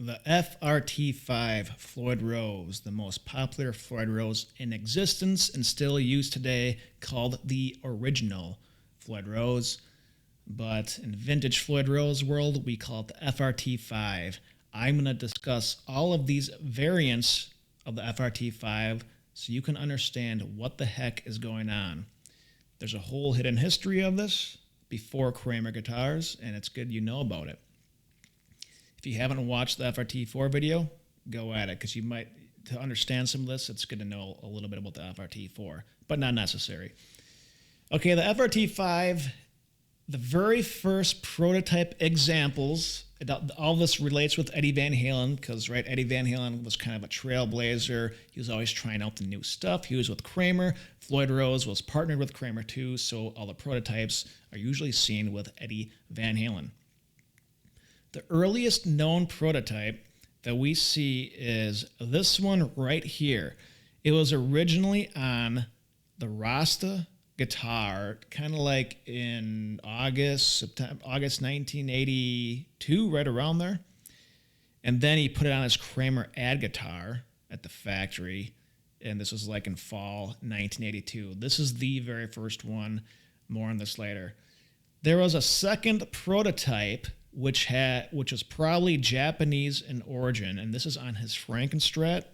The FRT-5 Floyd Rose, the most popular Floyd Rose in existence and still used today, called the original Floyd Rose. But in vintage Floyd Rose world, we call it the FRT-5. I'm going to discuss all of these variants of the FRT-5 so you can understand what the heck is going on. There's a whole hidden history of this before Kramer guitars, and it's good you know about it. If you haven't watched the FRT-4 video, go at it, because you might, to understand some of this, it's good to know a little bit about the FRT-4, but not necessary. Okay, the FRT-5, the very first prototype examples, all this relates with Eddie Van Halen, because right, Eddie Van Halen was kind of a trailblazer. He was always trying out the new stuff. He was with Kramer. Floyd Rose was partnered with Kramer too, so all the prototypes are usually seen with Eddie Van Halen. The earliest known prototype that we see is this one right here. It was originally on the Rasta guitar, kind of like in August 1982, right around there. And then he put it on his Kramer ad guitar at the factory, and this was like in fall 1982. This is the very first one. More on this later. There was a second prototype which was probably Japanese in origin, and this is on his Frankenstrat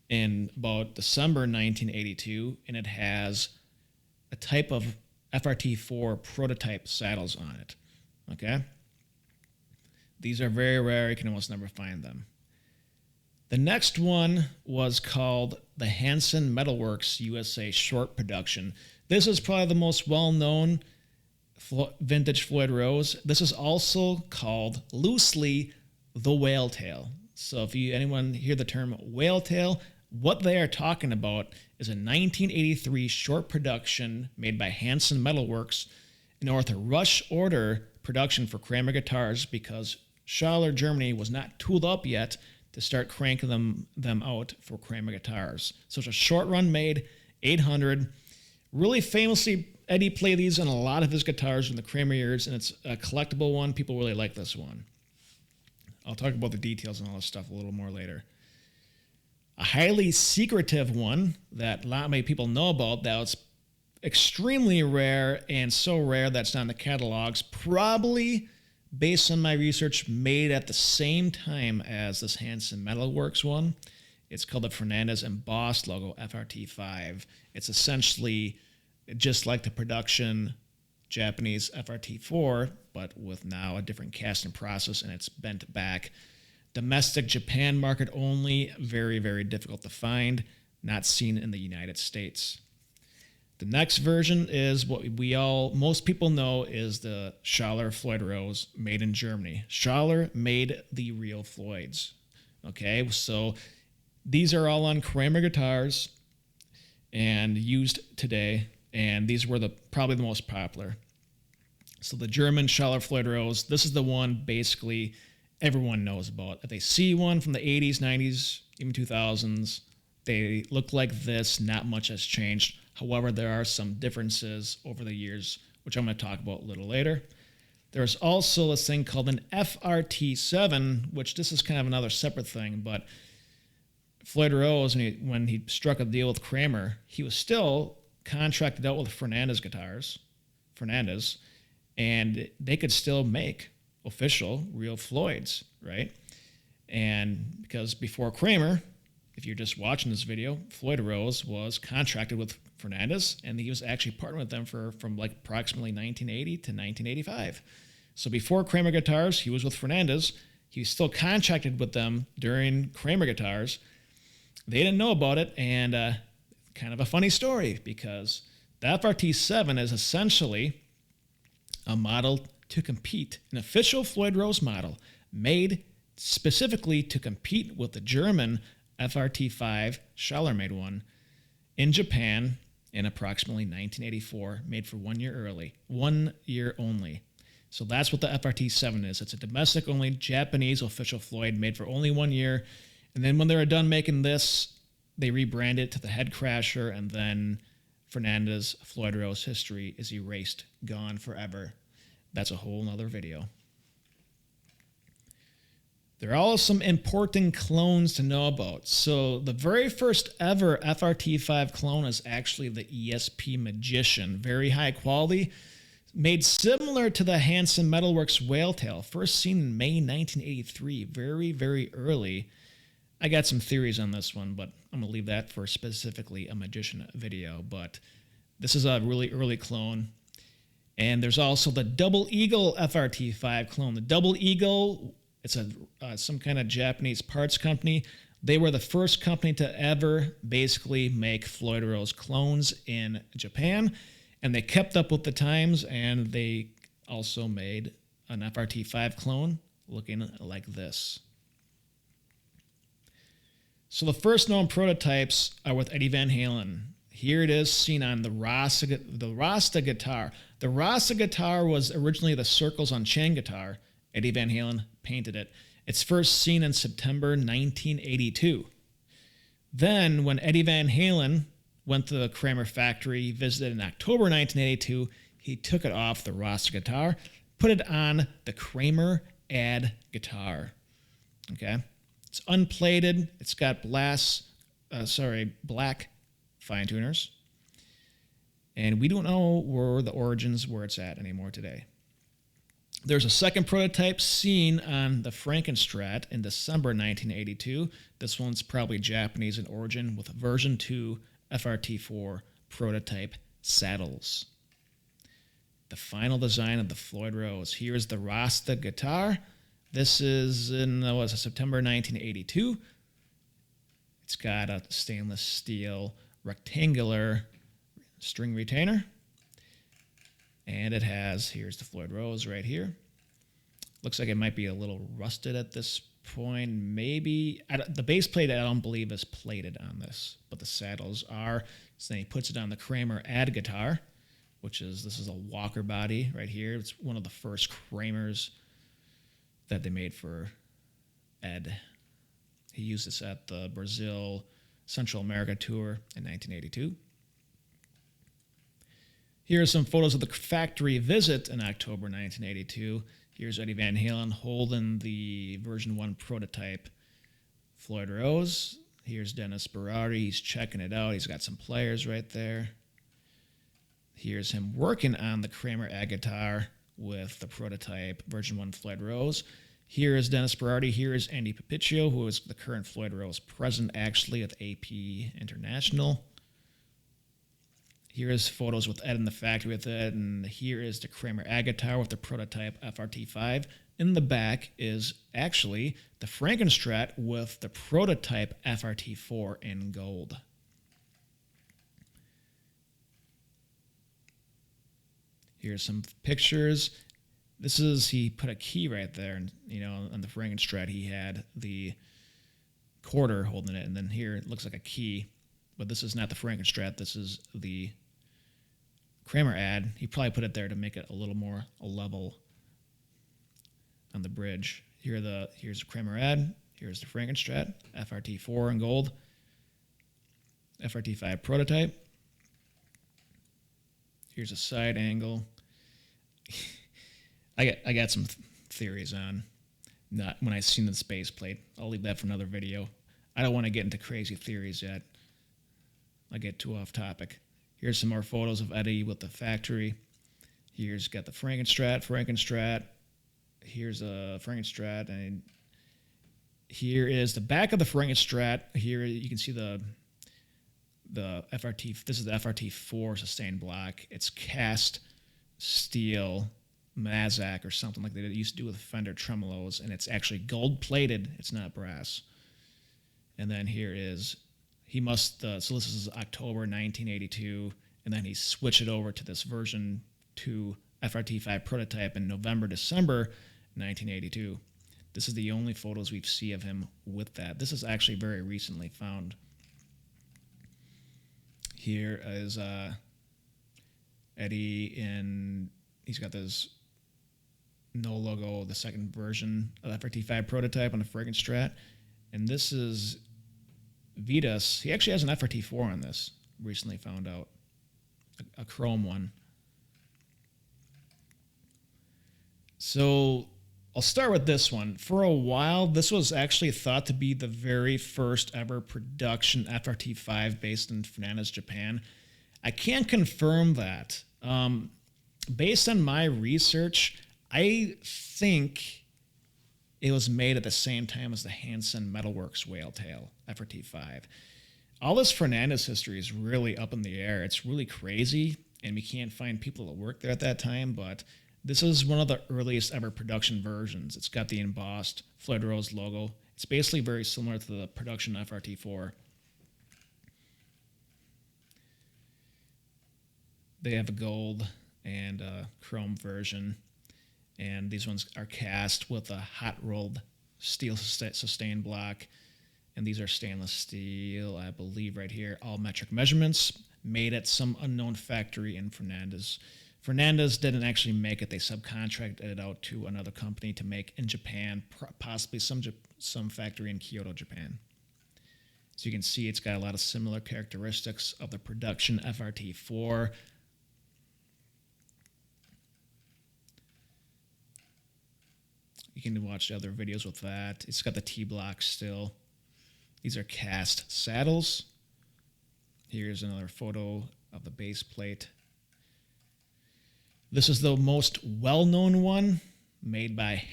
in about December 1982, and it has a type of FRT-4 prototype saddles on it. Okay? These are very rare. You can almost never find them. The next one was called the Hanson Metalworks USA Short Production. This is probably the most well-known vintage Floyd Rose. This is also called loosely the whale tail. So if anyone hear the term whale tail, what they are talking about is a 1983 short production made by Hanson Metalworks in order to rush order production for Kramer guitars because Schaller, Germany was not tooled up yet to start cranking them out for Kramer guitars. So it's a short run made, 800. Really famously, Eddie played these on a lot of his guitars in the Kramer years, and it's a collectible one. People really like this one. I'll talk about the details and all this stuff a little more later. A highly secretive one that not many people know about, that was extremely rare, and so rare that it's not in the catalogs, probably, based on my research, made at the same time as this Hanson Metalworks one. It's called the Fernandez embossed logo, FRT-5. It's essentially just like the production Japanese FRT-4, but with now a different casting process, and it's bent back. Domestic Japan market only, very, very difficult to find, not seen in the United States. The next version is what most people know is the Schaller Floyd Rose made in Germany. Schaller made the real Floyds. Okay, so these are all on Kramer guitars and used today, and these were probably the most popular. So the German Schaller Floyd Rose, this is the one basically everyone knows about. If they see one from the 80s, 90s, even 2000s, they look like this. Not much has changed. However, there are some differences over the years, which I'm going to talk about a little later. There's also this thing called an FRT-7, which this is kind of another separate thing, but Floyd Rose, when he struck a deal with Kramer, he was still contracted out with Fernandez guitars, and they could still make official real Floyds, right? And because before Kramer, if you're just watching this video, Floyd Rose was contracted with Fernandez, and he was actually partnering with them from like approximately 1980 to 1985. So before Kramer guitars, he was with Fernandez. He was still contracted with them during Kramer guitars. They didn't know about it, and kind of a funny story, because the FRT-7 is essentially a model to compete, an official Floyd Rose model made specifically to compete with the German FRT-5, Schaller made one, in Japan in approximately 1984, made for 1 year early, 1 year only. So that's what the FRT-7 is. It's a domestic-only Japanese official Floyd made for only 1 year. And then when they were done making this, they rebranded it to the Head Crasher, and then Fernandez Floyd Rose history is erased, gone forever. That's a whole nother video. There are also some important clones to know about. So the very first ever FRT-5 clone is actually the ESP Magician. Very high quality, made similar to the Hanson Metalworks Whaletail, first seen in May 1983, very, very early. I got some theories on this one, but I'm going to leave that for specifically a Magician video. But this is a really early clone. And there's also the Double Eagle FRT-5 clone. The Double Eagle, it's some kind of Japanese parts company. They were the first company to ever basically make Floyd Rose clones in Japan. And they kept up with the times, and they also made an FRT-5 clone looking like this. So the first known prototypes are with Eddie Van Halen. Here it is seen on the Rasta guitar. The Rasta guitar was originally the Circles on Chain guitar. Eddie Van Halen painted it. It's first seen in September 1982. Then, when Eddie Van Halen went to the Kramer factory, visited in October 1982, he took it off the Rasta guitar, put it on the Kramer Ad guitar. Okay? It's unplated. It's got black fine tuners. And we don't know where the origins, where it's at anymore today. There's a second prototype seen on the Frankenstrat in December 1982. This one's probably Japanese in origin with version 2 FRT-4 prototype saddles. The final design of the Floyd Rose. Here's the Rasta guitar. This is in September 1982. It's got a stainless steel rectangular string retainer. And it has, here's the Floyd Rose right here. Looks like it might be a little rusted at this point. Maybe, the base plate I don't believe is plated on this, but the saddles are. So then he puts it on the Kramer Ad guitar, this is a Walker body right here. It's one of the first Kramers that they made for Ed. He used this at the Brazil Central America tour in 1982. Here are some photos of the factory visit in October 1982. Here's Eddie Van Halen holding the version 1 prototype Floyd Rose. Here's Dennis Berardi. He's checking it out. He's got some players right there. Here's him working on the Kramer Ad guitar with the prototype version 1 Floyd Rose. Here is Dennis Berardi. Here is Andy Papiccio, who is the current Floyd Rose president, actually, at AP International. Here is photos with Ed in the factory with Ed, and here is the Kramer Ad guitar with the prototype FRT-5. In the back is actually the Frankenstrat with the prototype FRT-4 in gold. Here's some pictures. He put a key right there, and on the Frankenstrat he had the quarter holding it, and then here it looks like a key, but this is not the Frankenstrat. This is the Kramer Ad. He probably put it there to make it a little more level on the bridge. Here's the Kramer Ad. Here's the Frankenstrat, FRT-4 in gold, FRT-5 prototype. Here's a side angle. I got some theories on not when I seen the space plate. I'll leave that for another video. I don't want to get into crazy theories yet. I get too off topic. Here's some more photos of Eddie with the factory. Here's got the Frankenstrat. Here's a Frankenstrat, and here is the back of the Frankenstrat. Here you can see the FRT. This is the FRT-4 sustained block. It's cast steel Mazak or something like that. It used to do with Fender tremolos, and it's actually gold plated. It's not brass. And then here is. So this is October 1982, and then he switched it over to this version 2 FRT-5 prototype in December 1982. This is the only photos we see of him with that. This is actually very recently found. Here is Eddie, and he's got this no logo, the second version of the FRT-5 prototype on the Frankenstrat, and this is Vitas. He actually has an FRT-4 on this, recently found out. A chrome one. So I'll start with this one. For a while, this was actually thought to be the very first ever production FRT-5 based in Fernandez, Japan. I can't confirm that. Based on my research, I think it was made at the same time as the Hansen Metalworks Whale Tail FRT-5. All this Fernandez history is really up in the air. It's really crazy, and we can't find people that worked there at that time, but this is one of the earliest ever production versions. It's got the embossed Floyd Rose logo. It's basically very similar to the production FRT-4. They have a gold and a chrome version, and these ones are cast with a hot rolled steel sustain block, and these are stainless steel, I believe, right here. All metric measurements, made at some unknown factory in Fernandez. Fernandez didn't actually make it. They subcontracted it out to another company to make in Japan, possibly some factory in Kyoto, Japan. So you can see it's got a lot of similar characteristics of the production FRT-4. You can watch the other videos with that. It's got the T-block still. These are cast saddles. Here's another photo of the base plate. This is the most well-known one, made by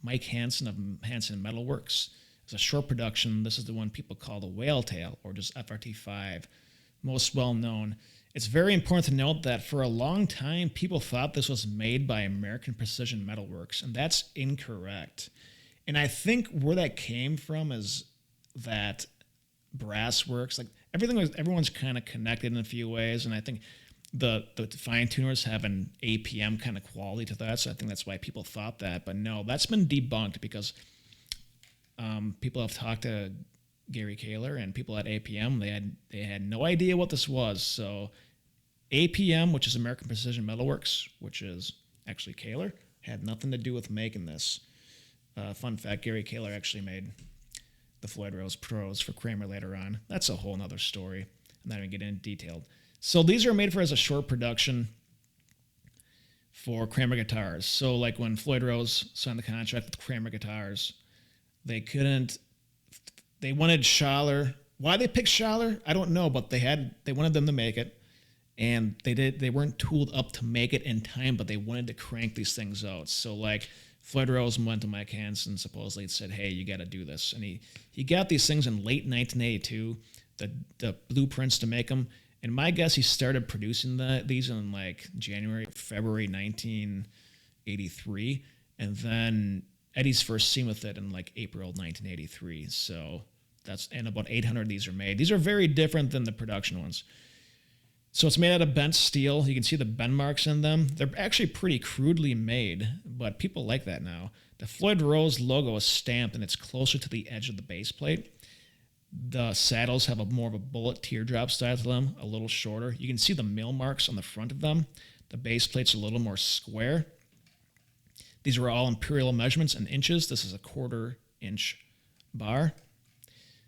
Mike Hansen of Hansen Metalworks. It's a short production. This is the one people call the Whale Tail, or just FRT-5. Most well-known. It's very important to note that for a long time, people thought this was made by American Precision Metalworks, and that's incorrect. And I think where that came from is that brass works. Like everyone's kind of connected in a few ways, and I think the fine tuners have an APM kind of quality to that, so I think that's why people thought that. But no, that's been debunked because people have talked to Gary Kaler and people at APM. They had no idea what this was. So APM, which is American Precision Metalworks, which is actually Kaler, had nothing to do with making this. Fun fact: Gary Kaler actually made the Floyd Rose Pros for Kramer later on. That's a whole nother story. I'm not even getting into detail. So these are made for as a short production for Kramer guitars. So like when Floyd Rose signed the contract with Kramer guitars, they wanted Schaller. Why they picked Schaller, I don't know, but they wanted them to make it, and they weren't tooled up to make it in time, but they wanted to crank these things out. So like Floyd Rose went to Mike Hansen, supposedly, and said, hey, you got to do this. And he got these things in late 1982, the blueprints to make them. And my guess, he started producing these in like February 1983. And then Eddie's first seen with it in like April 1983. So and about 800 of these are made. These are very different than the production ones. So it's made out of bent steel. You can see the bend marks in them. They're actually pretty crudely made, but people like that now. The Floyd Rose logo is stamped, and it's closer to the edge of the base plate. The saddles have more of a bullet teardrop style to them, a little shorter. You can see the mill marks on the front of them. The base plate's a little more square. These are all imperial measurements in inches. This is a 1/4 inch bar.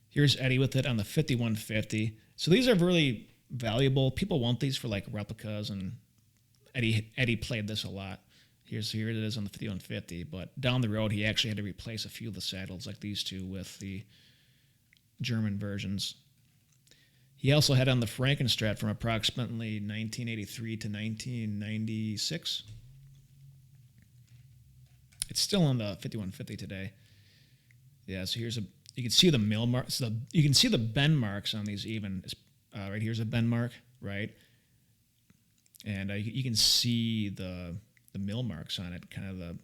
Here's Eddie with it on the 5150. So these are really valuable. People want these for like replicas, and Eddie played this a lot. Here it is on the 5150, but down the road he actually had to replace a few of the saddles like these two with the German versions. He also had on the Frankenstrat from approximately 1983 to 1996. It's still on the 5150 today. Yeah, so you can see the mill marks. You can see the bend marks on these even. Right here's a bend mark, right? And you can see the mill marks on it, kind of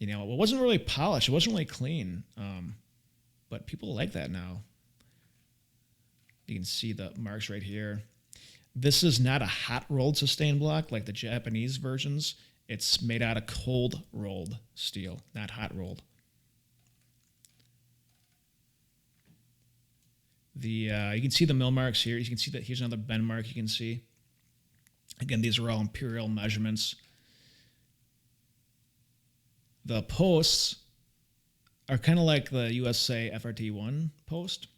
it wasn't really polished. It wasn't really clean. But people like that now. You can see the marks right here. This is not a hot rolled sustain block like the Japanese versions. It's made out of cold rolled steel, not hot rolled. You can see the mill marks here. You can see that here's another bend mark you can see. Again, these are all imperial measurements. The posts are kind of like the USA FRT-1 post.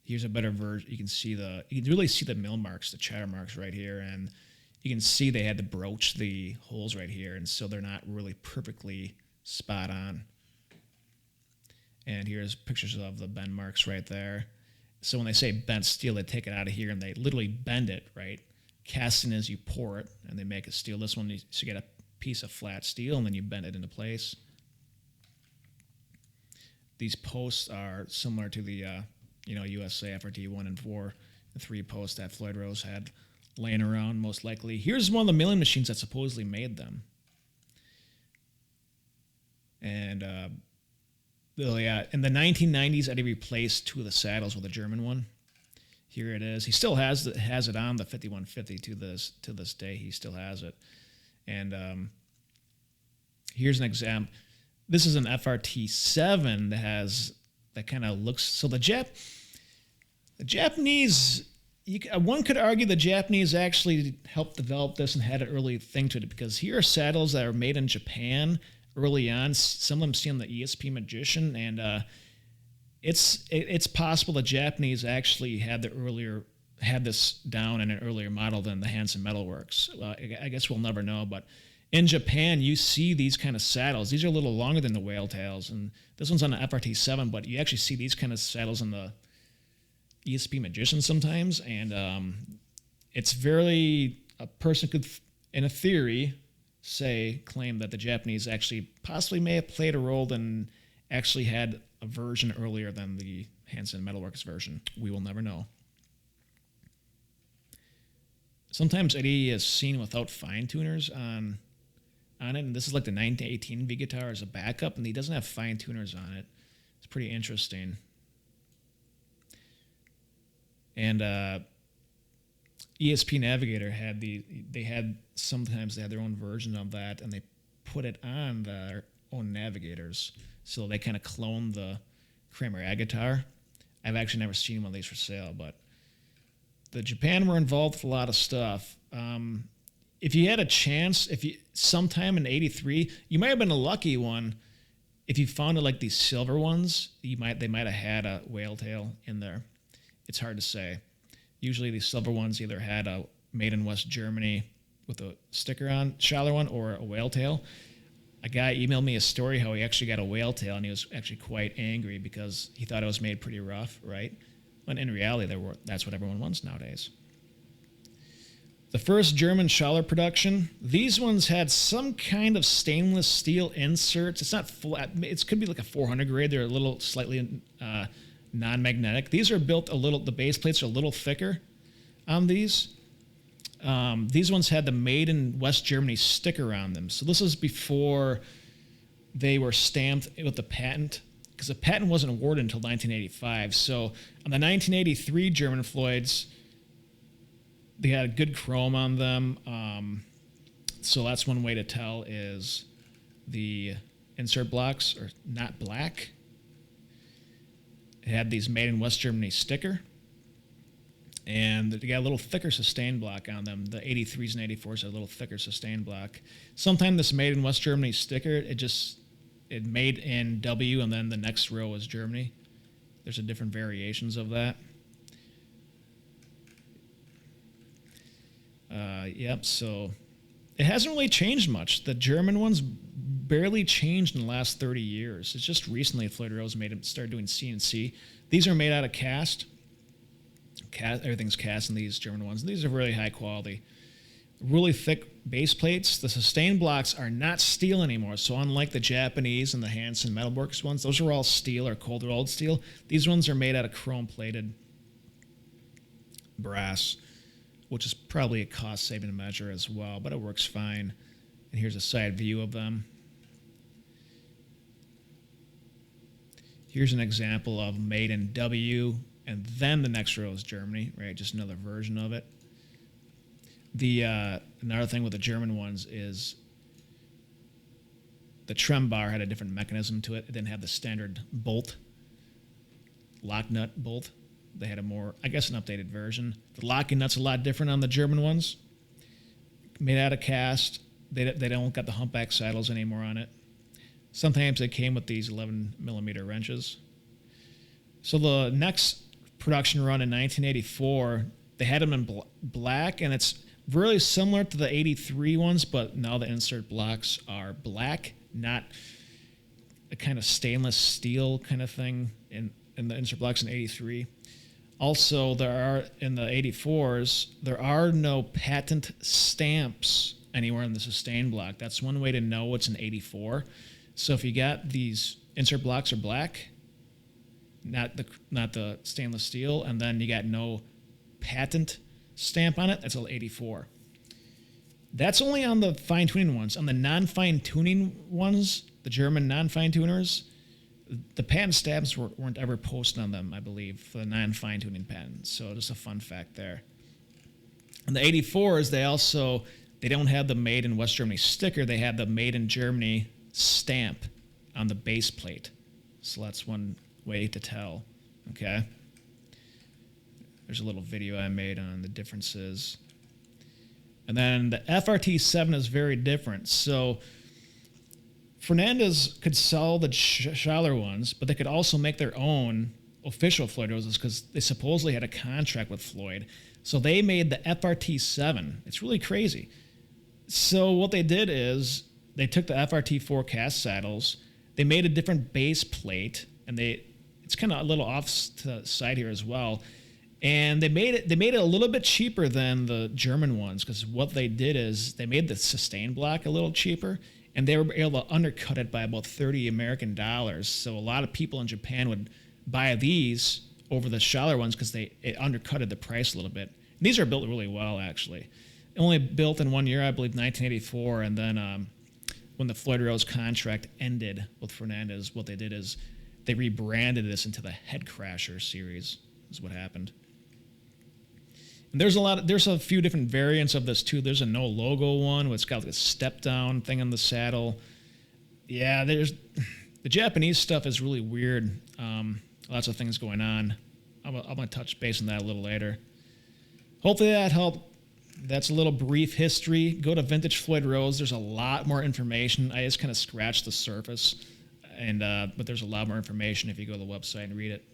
Here's a better version. You can really see the mill marks, the chatter marks right here, and you can see they had to broach the holes right here, and so they're not really perfectly spot on. And here's pictures of the bend marks right there. So when they say bent steel, they take it out of here and they literally bend it, right? Casting as you pour it, and they make it steel. This one, so you get a piece of flat steel, and then you bend it into place. These posts are similar to the USA FRT-1 and 4, the 3 posts that Floyd Rose had laying around, most likely. Here's one of the milling machines that supposedly made them. And in the 1990s, Eddie replaced 2 of the saddles with a German one. Here it is. He still has it on the 5150 to this day. He still has it. And here's an example. This is an FRT-7 that kind of looks. So the Japanese. One could argue the Japanese actually helped develop this and had an early thing to it, because here are saddles that are made in Japan early on. Some of them see on the ESP Magician, and it's possible the Japanese actually had this down in an earlier model than the Hansen Metalworks. I guess we'll never know, but in Japan, you see these kind of saddles. These are a little longer than the whale tails, and this one's on the FRT-7, but you actually see these kind of saddles in the ESP Magician sometimes, and it's very, a person could, in a theory, claim that the Japanese actually possibly may have played a role and actually had a version earlier than the Hansen Metalworks version. We will never know. Sometimes Eddie is seen without fine tuners on it, and this is like the 1918 V guitar as a backup, and he doesn't have fine tuners on it. It's pretty interesting. And ESP Navigator sometimes they had their own version of that, and they put it on their own navigators. So they kind of cloned the Kramer Ag guitar. I've actually never seen one of these for sale, but the Japan were involved with a lot of stuff. If you had a chance, sometime in '83, you might have been a lucky one. If you found like these silver ones, they might have had a whale tail in there. It's hard to say. Usually these silver ones either had a made in West Germany with a sticker on, Schaller one, or a whale tail. A guy emailed me a story how he actually got a whale tail, and he was actually quite angry because he thought it was made pretty rough, right? When in reality, that's what everyone wants nowadays. The first German Schaller production, these ones had some kind of stainless steel inserts. It's not full. It could be like a 400 grade. They're a little slightly non-magnetic. These are built the base plates are a little thicker on these. These ones had the Made in West Germany sticker on them. So this is before they were stamped with the patent, because the patent wasn't awarded until 1985. So on the 1983 German Floyds, they had a good chrome on them. So that's one way to tell is the insert blocks are not black. It had these Made in West Germany sticker. And they got a little thicker sustain block on them. The 83s and 84s had a little thicker sustain block. Sometimes this Made in West Germany sticker, it made in W, and then the next row is Germany. There's different variations of that. Yep, so it hasn't really changed much. The German ones barely changed in the last 30 years. It's just recently Floyd Rose started doing CNC. These are made out of cast. Everything's cast in these German ones. These are really high quality. Really thick base plates. The sustain blocks are not steel anymore. So unlike the Japanese and the Hansen Metalworks ones, those are all steel or cold rolled steel. These ones are made out of chrome plated brass, which is probably a cost saving measure as well, but it works fine. And here's a side view of them. Here's an example of Made in W, and then the next row is Germany, right? Just another version of it. Another thing with the German ones is the trem bar had a different mechanism to it. It didn't have the standard bolt, lock nut bolt. They had an updated version. The locking nut's a lot different on the German ones. Made out of cast. They don't got the humpback saddles anymore on it. Sometimes they came with these 11 millimeter wrenches. So the next production run in 1984, they had them in black, and it's really similar to the 83 ones, but now the insert blocks are black, not a kind of stainless steel kind of thing in the insert blocks in 83. Also, there are, in the 84s, there are no patent stamps anywhere in the sustain block. That's one way to know it's an 84. So if you got these insert blocks are black, not the stainless steel, and then you got no patent stamp on it, that's an 84. That's only on the fine-tuning ones. On the non-fine-tuning ones, the German non-fine-tuners, the patent stamps weren't ever posted on them, I believe, for the non-fine-tuning patents. So just a fun fact there. And the 84s, they don't have the Made in West Germany sticker. They have the Made in Germany stamp on the base plate. So that's one way to tell. Okay. There's a little video I made on the differences. And then the FRT-7 is very different. So Fernandez could sell the Schaller ones, but they could also make their own official Floyd roses because they supposedly had a contract with Floyd. So they made the FRT-7. It's really crazy. So what they did is they took the FRT-4 cast saddles, they made a different base plate, and it's kind of a little off to the side here as well. And they made it a little bit cheaper than the German ones because what they did is they made the sustain block a little cheaper, and they were able to undercut it by about $30 American. So a lot of people in Japan would buy these over the Schaller ones because it undercutted the price a little bit. And these are built really well, actually. Only built in 1 year, I believe, 1984, and then when the Floyd Rose contract ended with Fernandez, what they did is they rebranded this into the Head Crasher series. Is what happened. And there's a few different variants of this too. There's a no logo one, it's got like a step down thing on the saddle. Yeah, the Japanese stuff is really weird. Lots of things going on. I'm gonna touch base on that a little later. Hopefully that helped. That's a little brief history. Go to Vintage Floyd Rose. There's a lot more information. I just kind of scratched the surface, but there's a lot more information if you go to the website and read it.